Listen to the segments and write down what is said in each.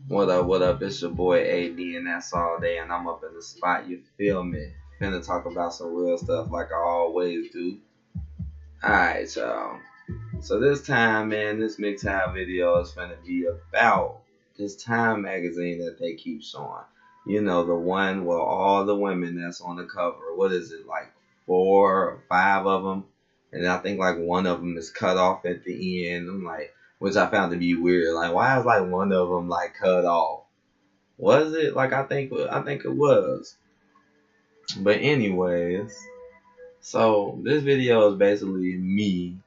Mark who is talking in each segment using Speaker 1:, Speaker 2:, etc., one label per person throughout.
Speaker 1: What up? It's your boy AD, and that's all day, and I'm up in the spot, you feel me? Finna talk about some real stuff like I always do. Alright, y'all. So this time, man, this MGTOW video is finna be about this Time magazine that they keep showing. You know, the one with all the women that's on the cover. What is it, like 4 or 5 of them? And I think like one of them is cut off at the end. I'm like, which I found to be weird. Like, why is like one of them like cut off? Was it? Like I think it was. But anyways, so this video is basically me,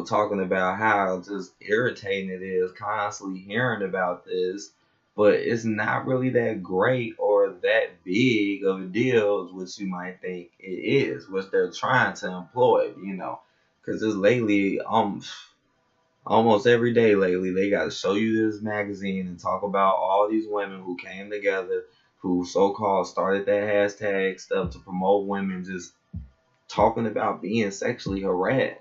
Speaker 1: talking about how just irritating it is constantly hearing about this, but it's not really that great or that big of a deal as what you might think it is, what they're trying to employ. Because just lately, almost every day lately, they got to show you this magazine and talk about all these women who came together, who so-called started that hashtag stuff to promote women just talking about being sexually harassed.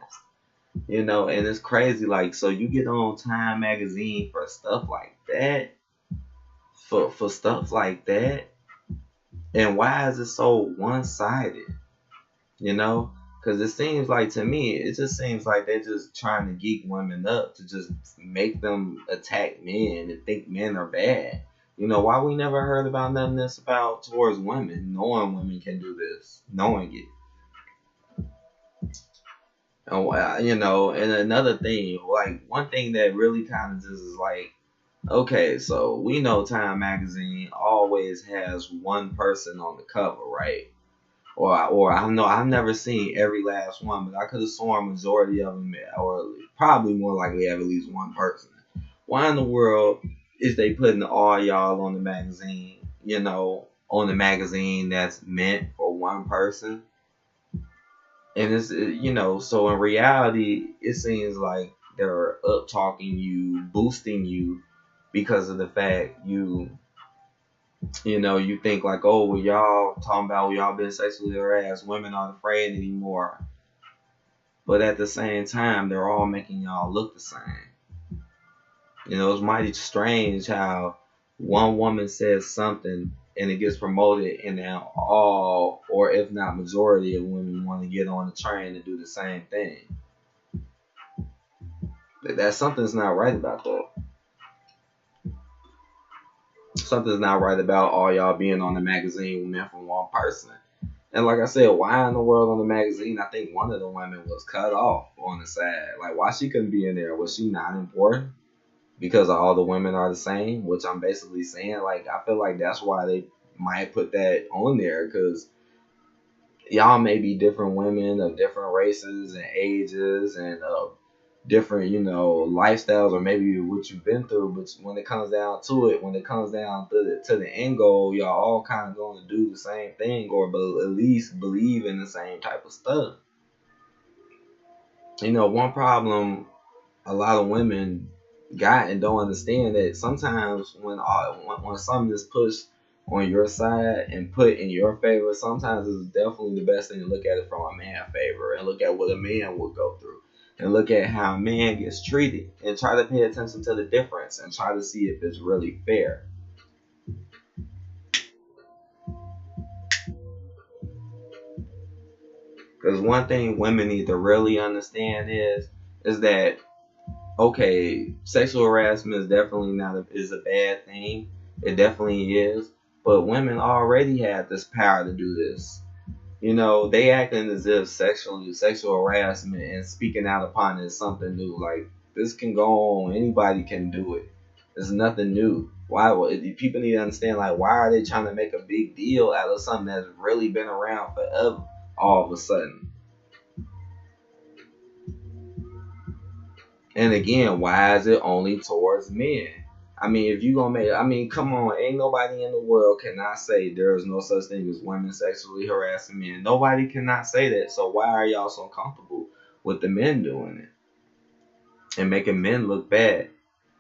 Speaker 1: And it's crazy. Like, so you get on Time magazine for stuff like that, for stuff like that, and why is it so one-sided? You know? Because it seems like, to me, it just seems like they're just trying to geek women up to just make them attack men and think men are bad. Why we never heard about nothing that's about towards women, knowing women can do this, knowing it. And another thing, like, one thing that really kind of just is like, okay, so we know Time magazine always has one person on the cover, right? Or I know I've never seen every last one, but I could have sworn majority of them, or probably more likely have at least one person. Why in the world is they putting all y'all on the magazine? On the magazine that's meant for one person, and so in reality, it seems like they're up talking you, boosting you, because of the fact you think like, oh, well, y'all talking about, well, y'all been sexually harassed, women aren't afraid anymore. But at the same time, they're all making y'all look the same. It's mighty strange how one woman says something and it gets promoted, and now all, or if not majority of women want to get on the train and do the same thing. That something's not right about that. Something's not right about all y'all being on the magazine meant for one person. And like I said, why in the world on the magazine? I think one of the women was cut off on the side. Like, why she couldn't be in there? Was she not important? Because all the women are the same, which I'm basically saying. Like, I feel like that's why they might put that on there, because y'all may be different women of different races and ages and different, lifestyles, or maybe what you've been through. But when it comes down to it, when it comes down to the end goal, y'all all kind of going to do the same thing, or at least believe in the same type of stuff. One problem a lot of women got and don't understand, that sometimes when something is pushed on your side and put in your favor, sometimes it's definitely the best thing to look at it from a man's favor and look at what a man would go through. And look at how a man gets treated and try to pay attention to the difference and try to see if it's really fair. Because one thing women need to really understand is that, okay, sexual harassment is definitely is a bad thing. It definitely is. But women already have this power to do this. They acting as if sexual harassment and speaking out upon it is something new. Like, this can go on. Anybody can do it. It's nothing new. Why? People need to understand, like, why are they trying to make a big deal out of something that's really been around forever all of a sudden? And again, why is it only towards men? I mean, if you gonna come on, ain't nobody in the world cannot say there is no such thing as women sexually harassing men. Nobody cannot say that. So why are y'all so comfortable with the men doing it and making men look bad?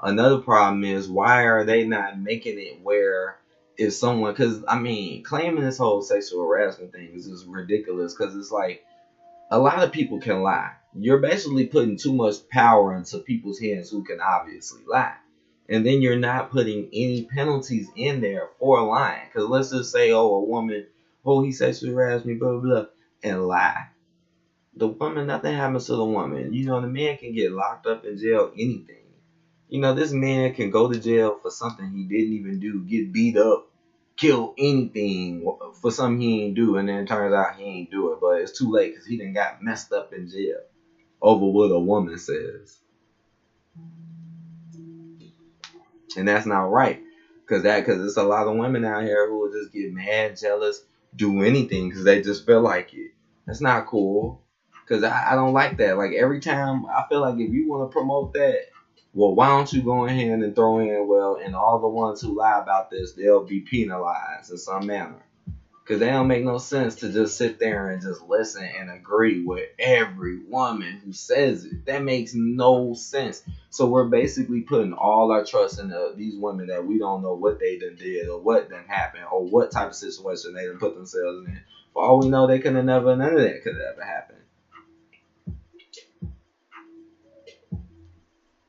Speaker 1: Another problem is, why are they not making it where if someone, because claiming this whole sexual harassment thing is just ridiculous, because it's like, a lot of people can lie. You're basically putting too much power into people's hands who can obviously lie. And then you're not putting any penalties in there for lying. Because let's just say, oh, a woman, oh, he sexually harassed me, blah, blah, blah, and lie. The woman, nothing happens to the woman. You know, the man can get locked up in jail, anything. You know, this man can go to jail for something he didn't even do, get beat up, kill anything for something he ain't do, and then it turns out he ain't do it. But it's too late because he done got messed up in jail over what a woman says. And that's not right. Because there's a lot of women out here who will just get mad, jealous, do anything because they just feel like it. That's not cool. Because I don't like that. Like, every time, I feel like if you want to promote that, well, why don't you go ahead and throw in, well, and all the ones who lie about this, they'll be penalized in some manner. Because they don't make no sense to just sit there and just listen and agree with every woman who says it. That makes no sense. So we're basically putting all our trust in these women that we don't know what they done did or what done happened or what type of situation they done put themselves in. For all we know, they could have never, none of that could have ever happened.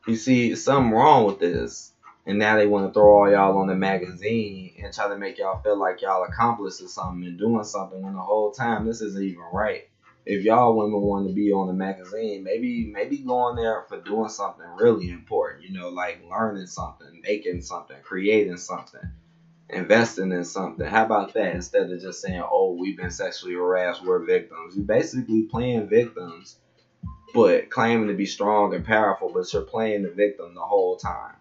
Speaker 1: You see, something wrong with this. And now they want to throw all y'all on the magazine and try to make y'all feel like y'all accomplished something and doing something when the whole time this isn't even right. If y'all women want to be on the magazine, maybe go on there for doing something really important, you know, like learning something, making something, creating something, investing in something. How about that? Instead of just saying, oh, we've been sexually harassed, we're victims. You're basically playing victims, but claiming to be strong and powerful, but you're playing the victim the whole time.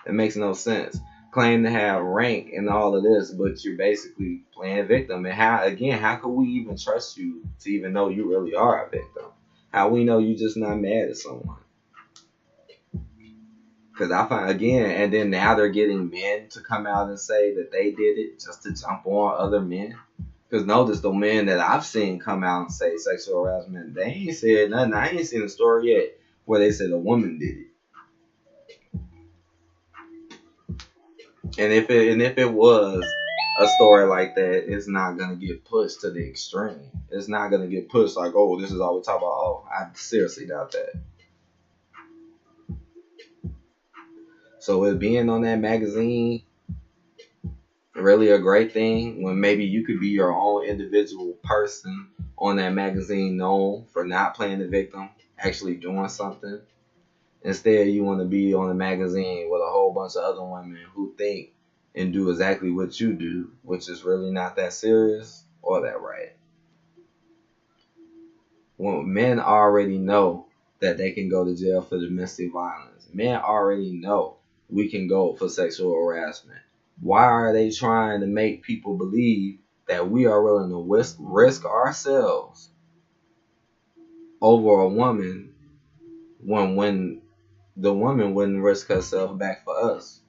Speaker 1: It makes no sense. Claim to have rank and all of this, but you're basically playing victim. And how could we even trust you to even know you really are a victim? How we know you just not mad at someone? Because I find, again, and then now they're getting men to come out and say that they did it just to jump on other men. Because notice the men that I've seen come out and say sexual harassment, they ain't said nothing. I ain't seen a story yet where they said a woman did it. And if it was a story like that, it's not gonna get pushed to the extreme. It's not gonna get pushed like, oh, this is all we talk about. Oh, I seriously doubt that. So with being on that magazine, really a great thing when maybe you could be your own individual person on that magazine, known for not playing the victim, actually doing something. Instead, you want to be on a magazine with a whole bunch of other women who think and do exactly what you do, which is really not that serious or that right. When men already know that they can go to jail for domestic violence, men already know we can go for sexual harassment. Why are they trying to make people believe that we are willing to risk ourselves over a woman when the woman wouldn't risk herself back for us?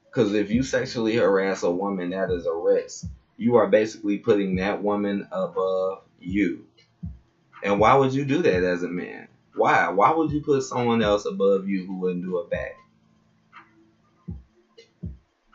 Speaker 1: Because if you sexually harass a woman, that is a risk. You are basically putting that woman above you. And why would you do that as a man? Why? Why would you put someone else above you who wouldn't do it back?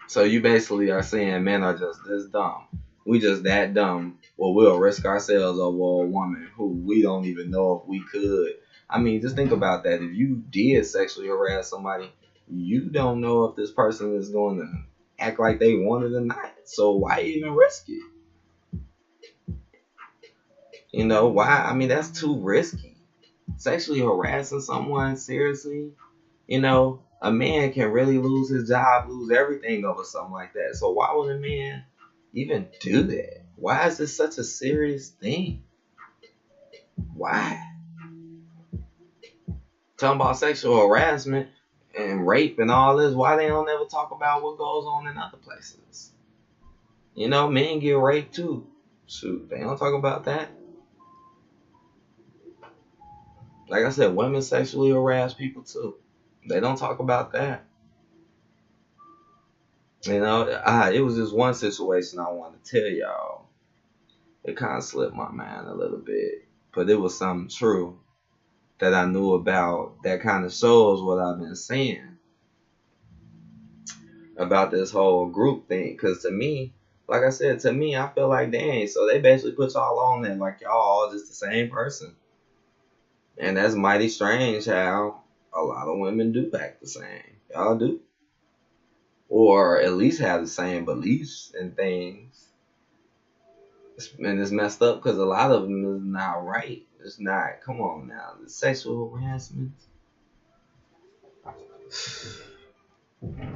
Speaker 1: So you basically are saying men are just this dumb. We just that dumb. Well, we'll risk ourselves over a woman who we don't even know if we could. I mean, just think about that. If you did sexually harass somebody, you don't know if this person is going to act like they want it or not. So why even risk it? You know, why? I mean, that's too risky. Sexually harassing someone, seriously, you know, a man can really lose his job, lose everything over something like that. So why would a man even do that? Why is this such a serious thing? Why? Talking about sexual harassment and rape and all this, why they don't ever talk about what goes on in other places? You know, men get raped too. Shoot, they don't talk about that. Like I said, women sexually harass people too. They don't talk about that. You know, it was just one situation I wanted to tell y'all. It kind of slipped my mind a little bit, but it was something true that I knew about that kind of shows what I've been saying about this whole group thing. Because to me, like I said, to me, I feel like, dang, so they basically put y'all on there like y'all all just the same person. And that's mighty strange how a lot of women do act the same. Y'all do. Or at least have the same beliefs and things. And it's messed up because a lot of them is not right. It's not, come on now. The sexual harassment.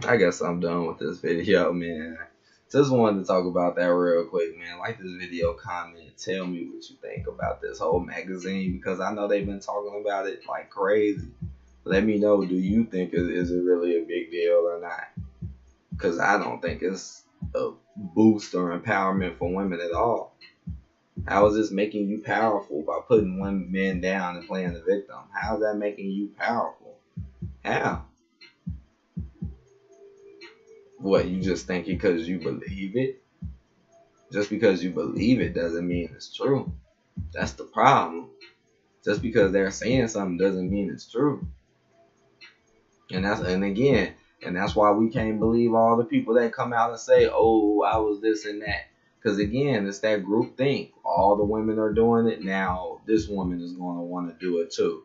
Speaker 1: I guess I'm done with this video, man. Just wanted to talk about that real quick, man. Like this video, comment, tell me what you think about this whole magazine because I know they've been talking about it like crazy. Let me know, do you think is it really a big deal or not? Because I don't think it's a boost or empowerment for women at all. How is this making you powerful by putting men down and playing the victim? How is that making you powerful? How? What, you just think it because you believe it? Just because you believe it doesn't mean it's true. That's the problem. Just because they're saying something doesn't mean it's true. And that's why we can't believe all the people that come out and say, oh, I was this and that. Because again, it's that group think. All the women are doing it. Now this woman is going to want to do it too.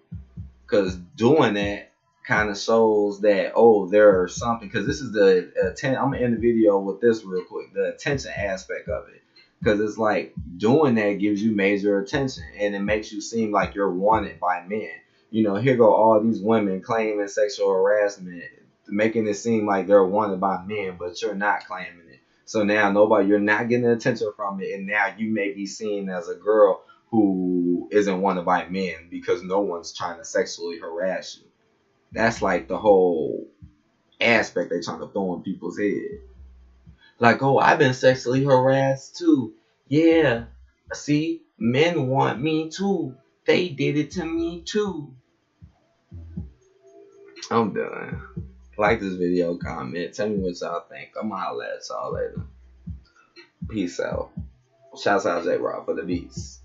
Speaker 1: Because doing that kind of shows that, oh, there's something. Because this is the attention. I'm going to end the video with this real quick. The attention aspect of it. Because it's like doing that gives you major attention. And it makes you seem like you're wanted by men. You know, here go all these women claiming sexual harassment, making it seem like they're wanted by men, but you're not claiming it. So now you're not getting attention from it, and now you may be seen as a girl who isn't wanted by men because no one's trying to sexually harass you. That's like the whole aspect they're trying to throw in people's head. Like, oh, I've been sexually harassed too. Yeah, see, men want me too. They did it to me too. I'm done. Like this video, comment, tell me what y'all think. I'm gonna holla at y'all later. Peace out. Shouts out J Rob for the beats.